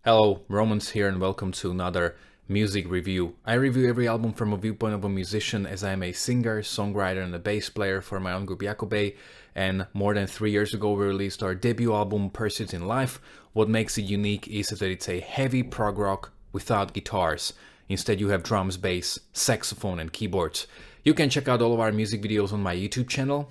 Hello, Romans here and welcome to another music review. I review every album from a viewpoint of a musician, as I am a singer, songwriter and a bass player for my own group Jakobe, and more than 3 years ago we released our debut album Pursuits in Life. What makes it unique is that it's a heavy prog rock without guitars. Instead you have drums, bass, saxophone and keyboards. You can check out all of our music videos on my YouTube channel.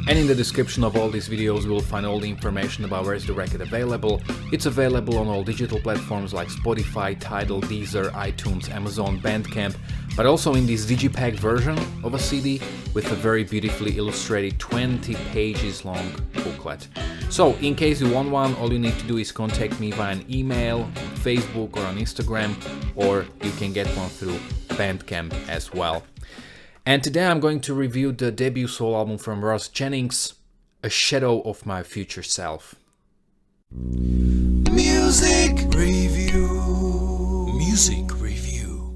And in the description of all these videos you will find all the information about where is the record available. It's available on all digital platforms like Spotify, Tidal, Deezer, iTunes, Amazon, Bandcamp, but also in this digipack version of a CD with a very beautifully illustrated 20 pages long booklet. So in case you want one, all you need to do is contact me via an email, on Facebook or on Instagram, or you can get one through Bandcamp as well. And today I'm going to review the debut soul album from Ross Jennings, A Shadow of My Future Self. Music review. Music review.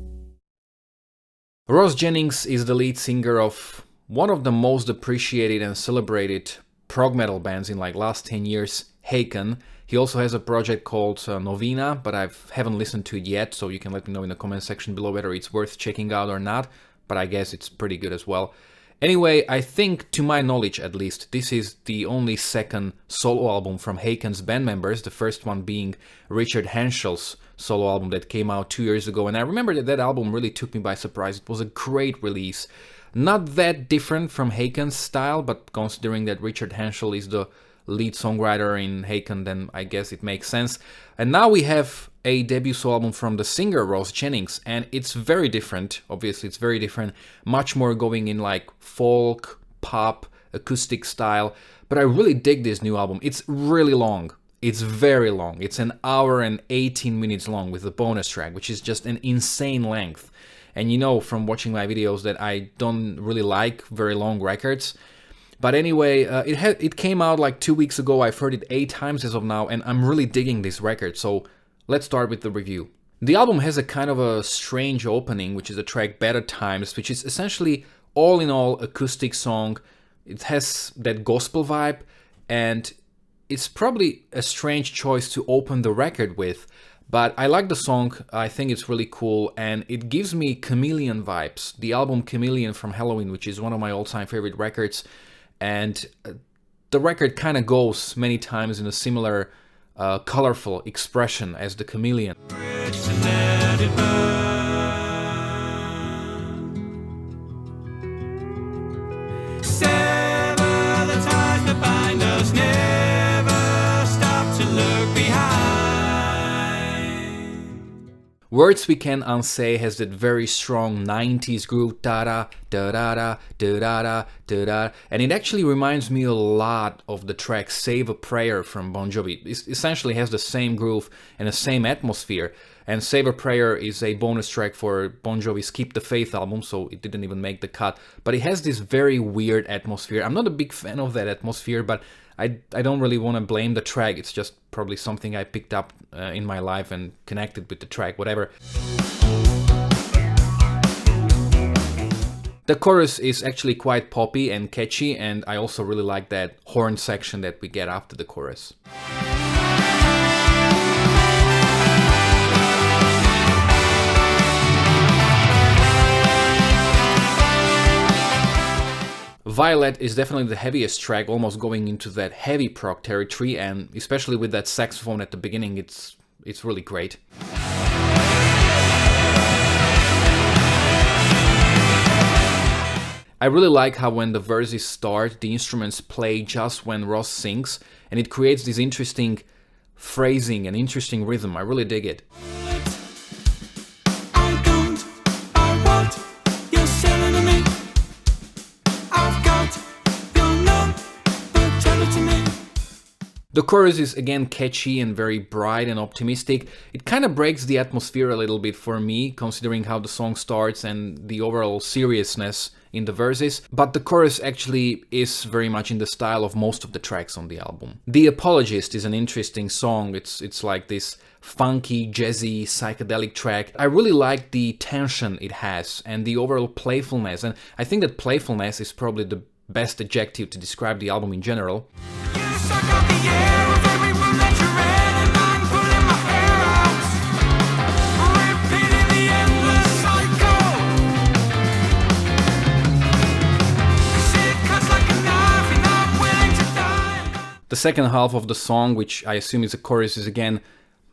Ross Jennings is the lead singer of one of the most appreciated and celebrated prog metal bands in like last 10 years, Haken. He also has a project called Novena, but I haven't listened to it yet, so you can let me know in the comment section below whether it's worth checking out or not. But I guess it's pretty good as well. Anyway, I think, to my knowledge at least, this is the only second solo album from Haken's band members, the first one being Richard Henschel's solo album that came out 2 years ago, and I remember that album really took me by surprise. It was a great release. Not that different from Haken's style, but considering that Richard Henschel is the lead songwriter in Haken, then I guess it makes sense. And now we have a debut solo album from the singer Ross Jennings, and it's very different. Obviously it's very different, much more going in like folk, pop, acoustic style, but I really dig this new album. It's really long. It's very long. It's an hour and 18 minutes long with the bonus track, which is just an insane length. And you know from watching my videos that I don't really like very long records. But anyway, it came out like 2 weeks ago. I've heard it 8 times as of now, and I'm really digging this record, so let's start with the review. The album has a kind of a strange opening, which is the track Better Times, which is essentially all in all acoustic song. It has that gospel vibe, and it's probably a strange choice to open the record with, but I like the song. I think it's really cool, and it gives me Chameleon vibes, the album Chameleon from Halloween, which is one of my all-time favorite records. And the record kind of goes many times in a similar colorful expression as the Chameleon. Words We Can Unsay has that very strong 90s groove, da-da, da-da-da, da-da-da, da-da, and it actually reminds me a lot of the track Save a Prayer from Bon Jovi. It essentially has the same groove and the same atmosphere, and Save a Prayer is a bonus track for Bon Jovi's Keep the Faith album, so it didn't even make the cut, but it has this very weird atmosphere. I'm not a big fan of that atmosphere, but I don't really want to blame the track. It's just probably something I picked up in my life and connected with the track, whatever. The chorus is actually quite poppy and catchy, and I also really like that horn section that we get after the chorus. Violet is definitely the heaviest track, almost going into that heavy prog territory, and especially with that saxophone at the beginning, it's really great. I really like how when the verses start, the instruments play just when Ross sings, and it creates this interesting phrasing and interesting rhythm. I really dig it. The chorus is again catchy and very bright and optimistic. It kind of breaks the atmosphere a little bit for me, considering how the song starts and the overall seriousness in the verses, but the chorus actually is very much in the style of most of the tracks on the album. The Apologist is an interesting song. It's like this funky, jazzy, psychedelic track. I really like the tension it has and the overall playfulness, and I think that playfulness is probably the best adjective to describe the album in general. The second half of the song, which I assume is a chorus, is again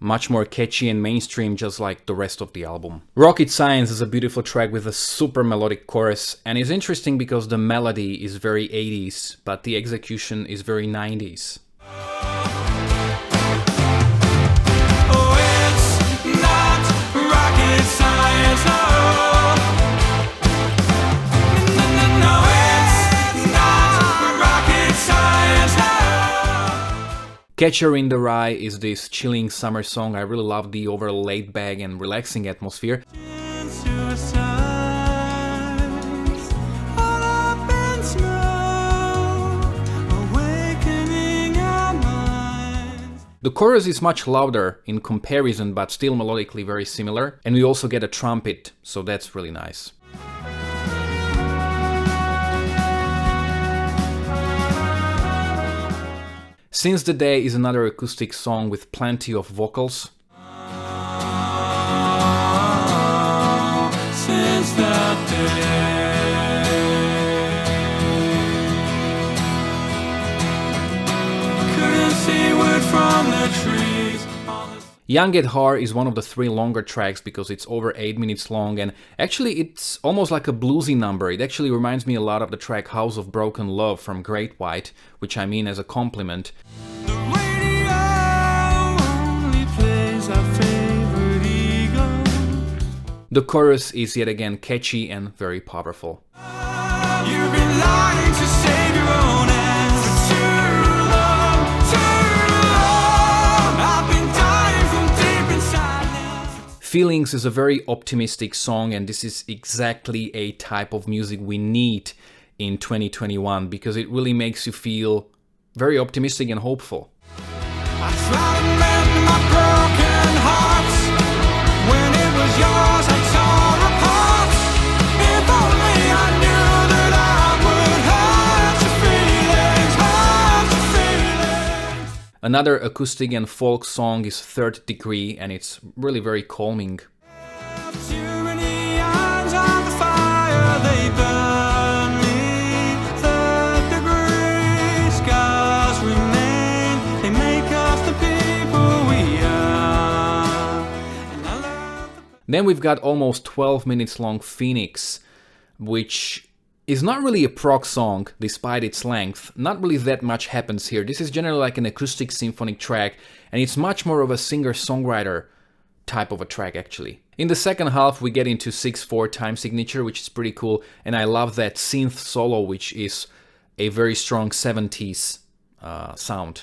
much more catchy and mainstream, just like the rest of the album. Rocket Science is a beautiful track with a super melodic chorus, and it's interesting because the melody is very 80s, but the execution is very 90s. Catcher in the Rye is this chilling summer song. I really love the overall laid-back and relaxing atmosphere. The chorus is much louder in comparison, but still melodically very similar. And we also get a trumpet, so that's really nice. Since the Day is another acoustic song with plenty of vocals. Since that day, couldn't see wood from the trees. Young at Heart is one of the 3 longer tracks because it's over 8 minutes long, and actually it's almost like a bluesy number. It actually reminds me a lot of the track House of Broken Love from Great White, which I mean as a compliment. The radio only plays our favorite ego. The chorus is yet again catchy and very powerful. You've been lying to save your own ass for too long, I've been dying from deep inside now. Feelings is a very optimistic song, and this is exactly a type of music we need in 2021 because it really makes you feel very optimistic and hopeful. I try to mend my broken heart. When it was yours, I tore apart. If only I knew that I would hurt your feelings, hurt your feelings. Another acoustic and folk song is Third Degree, and it's really very calming. Too many irons on the fire, they burn me. Third degree scars remain. They make us the people we are. And I love Then we've got almost 12 minutes long Phoenix, which is not really a prog song despite its length. Not really that much happens here. This is generally like an acoustic symphonic track, and it's much more of a singer-songwriter type of a track actually. In the second half we get into 6/4 time signature, which is pretty cool, and I love that synth solo, which is a very strong 70s sound.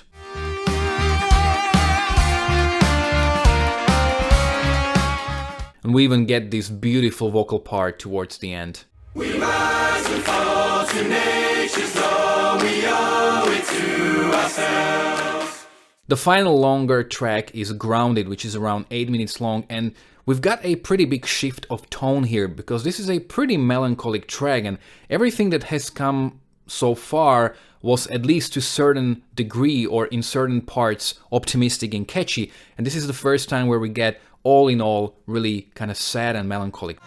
And we even get this beautiful vocal part towards the end. We rise and fall to nature's law, we owe it to ourselves. The final longer track is Grounded, which is around 8 minutes long, and we've got a pretty big shift of tone here because this is a pretty melancholic track, and everything that has come so far was at least to a certain degree or in certain parts optimistic and catchy, and this is the first time where we get all in all really kind of sad and melancholic.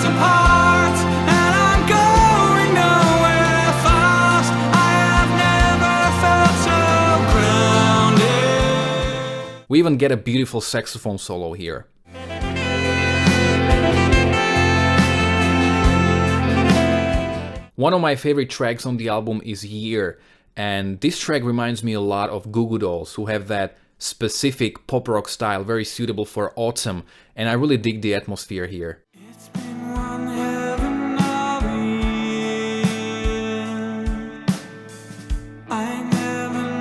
Apart, and I'm going nowhere fast. I have never felt so grounded. We even get a beautiful saxophone solo here. One of my favorite tracks on the album is Year, and this track reminds me a lot of Goo Goo Dolls, who have that specific pop rock style very suitable for autumn, and I really dig the atmosphere here. I never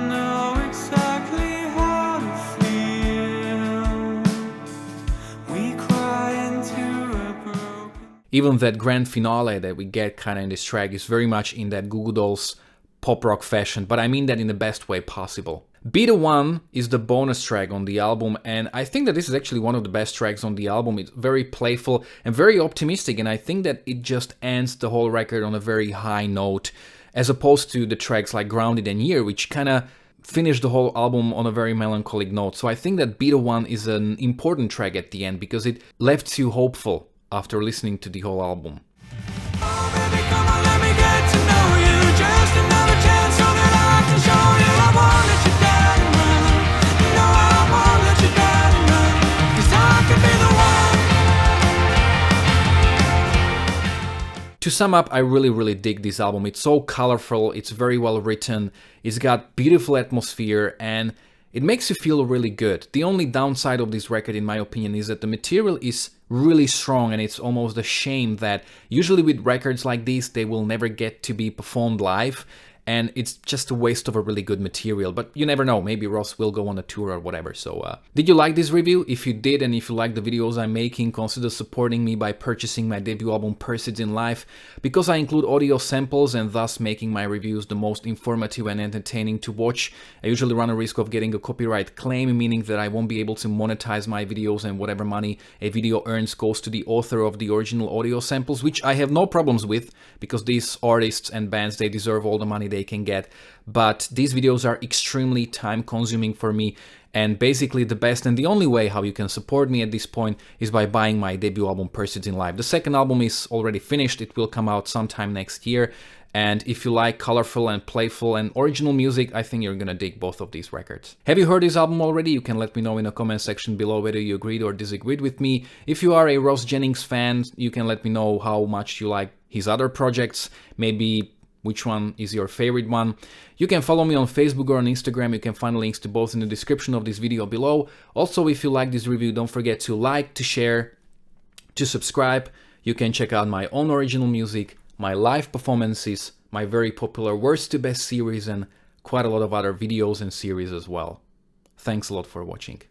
Even that grand finale that we get kind of in this track is very much in that Goo Goo Dolls pop rock fashion, but I mean that in the best way possible. Be the One is the bonus track on the album, and I think that this is actually one of the best tracks on the album. It's very playful and very optimistic, and I think that it just ends the whole record on a very high note, as opposed to the tracks like Grounded and Year, which kind of finish the whole album on a very melancholic note. So I think that Be the One is an important track at the end, because it left you hopeful after listening to the whole album. To sum up, I really dig this album. It's so colorful, it's very well written, it's got beautiful atmosphere, and it makes you feel really good. The only downside of this record, in my opinion, is that the material is really strong, and it's almost a shame that usually with records like these, they will never get to be performed live, and it's just a waste of a really good material. But you never know, maybe Ross will go on a tour or whatever. So did you like this review? If you did, and if you like the videos I'm making, consider supporting me by purchasing my debut album Pursuits in Life, because I include audio samples and thus making my reviews the most informative and entertaining to watch. I usually run a risk of getting a copyright claim, meaning that I won't be able to monetize my videos, and whatever money a video earns goes to the author of the original audio samples, which I have no problems with, because these artists and bands, they deserve all the money they can get. But these videos are extremely time consuming for me, and basically the best and the only way how you can support me at this point is by buying my debut album Pursuits in Life. The second album is already finished, it will come out sometime next year, and if you like colorful and playful and original music, I think you're gonna dig both of these records. Have you heard this album already? You can let me know in the comment section below whether you agreed or disagreed with me. If you are a Ross Jennings fan, you can let me know how much you like his other projects, maybe which one is your favorite one. You can follow me on Facebook or on Instagram. You can find links to both in the description of this video below. Also, if you like this review, don't forget to like, to share, to subscribe. You can check out my own original music, my live performances, my very popular Worst to Best series, and quite a lot of other videos and series as well. Thanks a lot for watching.